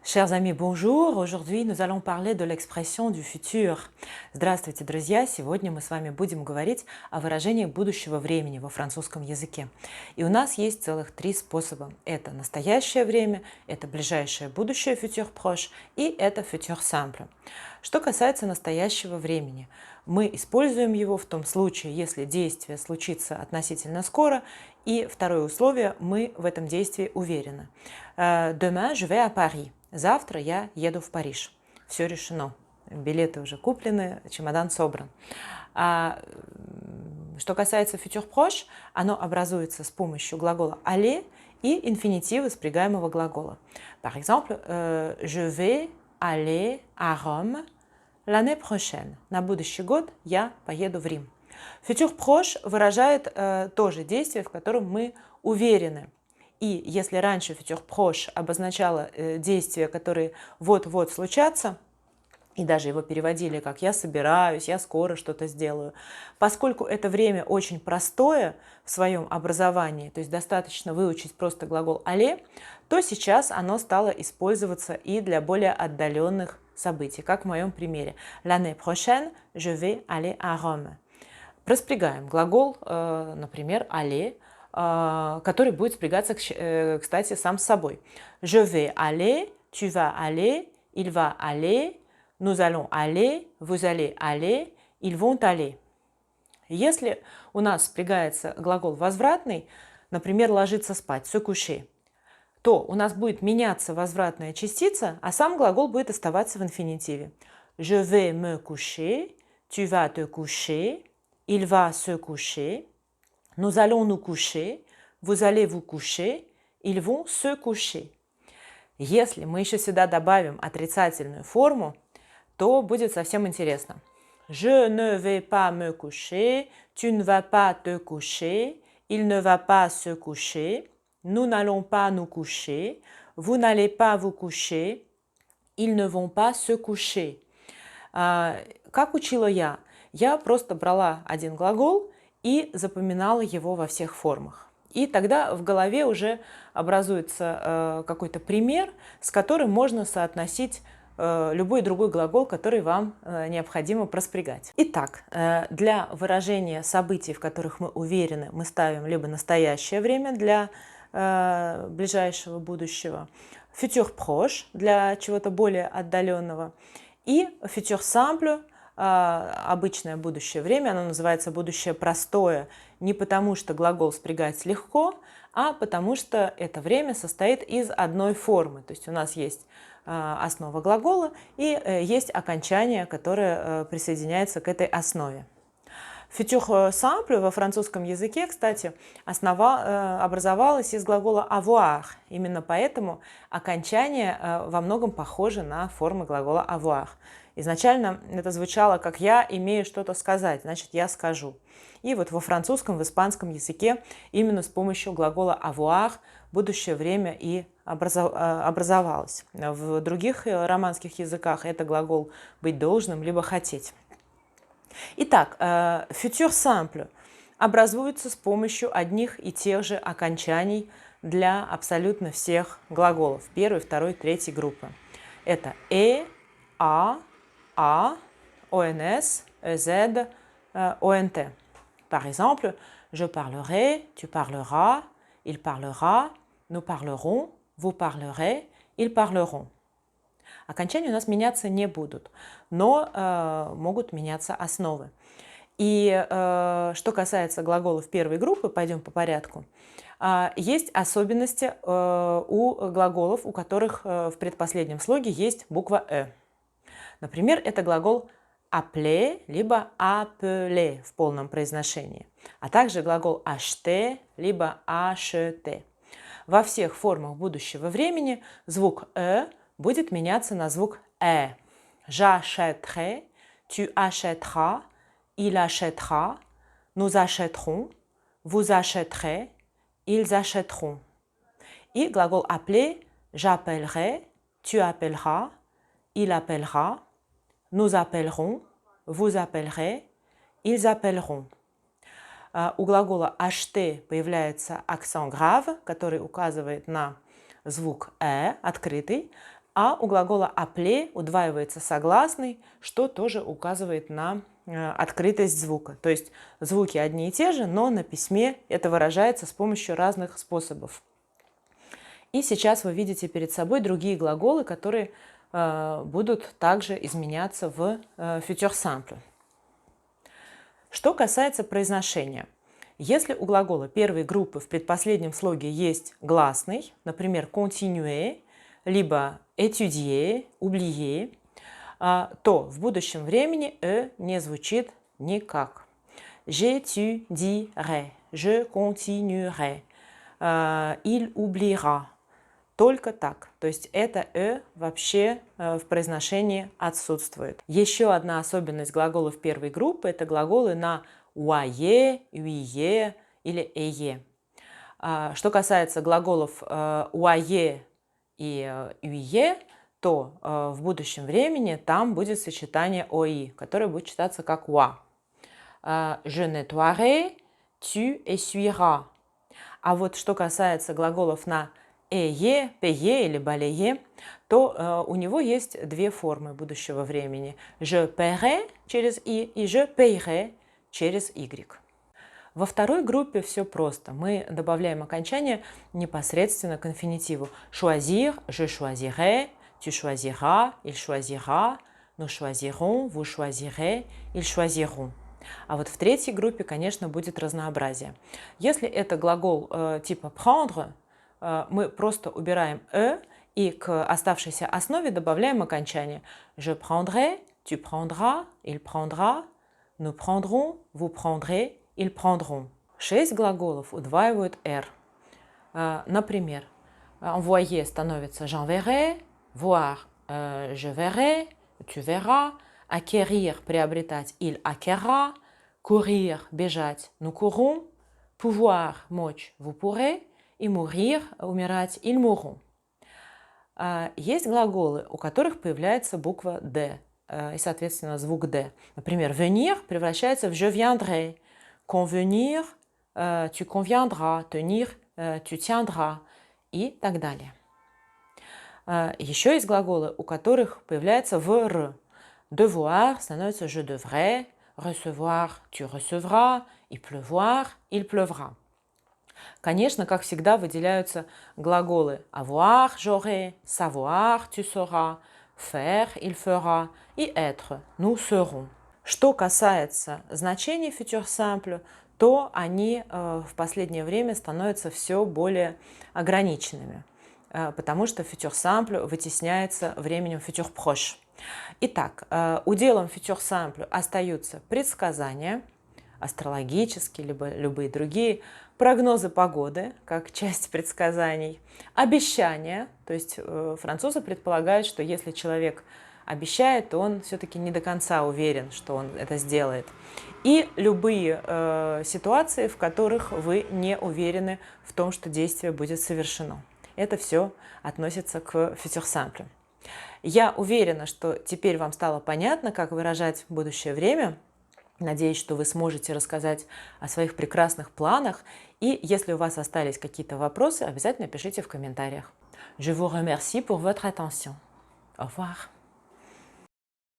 Chers amis, bonjour! Aujourd'hui nous allons parler de l'expression du futur. Здравствуйте, друзья! Сегодня мы с вами будем говорить о выражении будущего времени во французском языке. И у нас есть целых три способа. Это настоящее время, это ближайшее будущее futur proche и это futur simple. Что касается настоящего времени, мы используем его в том случае, если действие случится относительно скоро, и второе условие, мы в этом действии уверены. Demain, je vais à Paris. Завтра я еду в Париж. Все решено. Билеты уже куплены, чемодан собран. Что касается futur proche, оно образуется с помощью глагола aller и инфинитива спрягаемого глагола. Par exemple, je vais aller à Rome l'année prochaine. На будущий год я поеду в Рим. Futur proche выражает тоже действие, в котором мы уверены. И если раньше futur proche обозначало действия, которые вот-вот случатся, и даже его переводили как «я собираюсь», «я скоро что-то сделаю», поскольку это время очень простое в своем образовании, то есть достаточно выучить просто глагол aller, то сейчас оно стало использоваться и для более отдаленных событий, как в моем примере. L'année prochaine, je vais aller à Rome. Распрягаем глагол, например, aller, который будет спрягаться, кстати, сам с собой. Je vais aller, tu vas aller, il va aller, nous allons aller, vous allez aller, ils vont aller. Если у нас спрягается глагол возвратный, например, ложиться спать, se coucher, то у нас будет меняться возвратная частица, а сам глагол будет оставаться в инфинитиве. Je vais me coucher, tu vas te coucher, il va se coucher, nous allons nous coucher, vous allez vous coucher, ils vont se coucher. Если мы еще сюда добавим отрицательную форму, то будет совсем интересно. Je ne vais pas me coucher, tu ne vas pas te coucher, il ne va pas se coucher, nous n'allons pas nous coucher, vous n'allez pas vous coucher, ils ne vont pas se coucher. Как учила я? Я просто брала один глагол и запоминала его во всех формах. И тогда в голове уже образуется какой-то пример, с которым можно соотносить любой другой глагол, который вам необходимо проспрягать. Итак, для выражения событий, в которых мы уверены, мы ставим либо настоящее время для ближайшего будущего, futur proche для чего-то более отдаленного, и futur simple, обычное будущее время, оно называется будущее простое, не потому что глагол спрягать легко, а потому что это время состоит из одной формы. То есть у нас есть основа глагола и есть окончание, которое присоединяется к этой основе. Futur simple во французском языке, кстати, образовалось из глагола avoir. Именно поэтому окончание во многом похоже на формы глагола avoir. Изначально это звучало как «я имею что-то сказать», значит «я скажу». И вот во французском, в испанском языке именно с помощью глагола avoir будущее время и образовалось. В других романских языках это глагол «быть должным» либо «хотеть». Итак, futur simple образуется с помощью одних и тех же окончаний для абсолютно всех глаголов первой, второй, третьей группы. Это a, ons, ez, ont. Par exemple, je parlerai, tu parleras, il parlera, nous parlerons, vous parlerez, ils parleront. Окончания у нас меняться не будут, но могут меняться основы. И что касается глаголов первой группы, пойдем по порядку, есть особенности у глаголов, у которых в предпоследнем слоге есть буква «э». Например, это глагол appeler, либо appeler в полном произношении, а также глагол acheter, либо acheter. Во всех формах будущего времени звук «э» будет меняться на звук «э». J'achèterai, tu achèteras, il achètera, nous achèterons, vous achèterez, ils achèteront. И глагол appeler, j'appellerai, tu appelleras, il appellera, nous appellerons, vous appellerez, ils appelleront. У глагола acheter появляется акцент grave, который указывает на звук «э» открытый, а у глагола appeler удваивается согласный, что тоже указывает на открытость звука. То есть звуки одни и те же, но на письме это выражается с помощью разных способов. И сейчас вы видите перед собой другие глаголы, которые будут также изменяться в futur simple. Что касается произношения. Если у глагола первой группы в предпоследнем слоге есть гласный, например, continuer, либо étudier, oublier, то в будущем времени не звучит никак. J'étudierai, je continuerai, il oubliera. Только так. То есть это вообще в произношении отсутствует. Еще одна особенность глаголов первой группы – это глаголы на ouailler, ouiller или ayez. Что касается глаголов ouailler и ouiller, то в будущем времени там будет сочетание oi, которое будет читаться как oua. Je nettoierai, tu essuieras. А вот что касается глаголов на ayez, payer или balayer, то у него есть две формы будущего времени. Je paierai через и je paierai через y. Во второй группе все просто. Мы добавляем окончание непосредственно к инфинитиву. Choisir, je choisirai, tu choisiras, il choisira, nous choisirons, vous choisirez, ils choisiront. А вот в третьей группе, конечно, будет разнообразие. Если это глагол типа prendre, мы просто убираем и к оставшейся основе добавляем окончание. Je prendrai, tu prendras, il prendra, nous prendrons, vous prendrez, ils prendront. 6 глаголов удваивают R. Например, envoyer становится j'enverrai, voir je verrai, tu verras, acquérir приобретать il acquérera, courir бежать nous courons, pouvoir мочь vous pourrez и mourir умирать ils mourront. Есть глаголы, у которых появляется буква D и, соответственно, звук D. Например, venir превращается в je viendrai, convenir, tu conviendras, tenir, tu tiendras и так далее. Еще есть глаголы, у которых появляется VR. Devoir становится je devrais, recevoir, tu recevras, и pleuvoir, il pleuvra. Конечно, как всегда, выделяются глаголы avoir, j'aurai, savoir, tu sauras, faire, il fera и être, nous serons. Что касается значений futur simple, то они в последнее время становятся все более ограниченными, потому что futur simple вытесняется временем futur proche. Итак, уделом futur simple остаются предсказания, астрологические, либо любые другие, прогнозы погоды, как часть предсказаний, обещания, то есть французы предполагают, что если человек обещает, то он все-таки не до конца уверен, что он это сделает. И любые ситуации, в которых вы не уверены в том, что действие будет совершено. Это все относится к futur simple. Я уверена, что теперь вам стало понятно, как выражать будущее время. Надеюсь, что вы сможете рассказать о своих прекрасных планах. И если у вас остались какие-то вопросы, обязательно пишите в комментариях. Je vous remercie pour votre attention. Au revoir.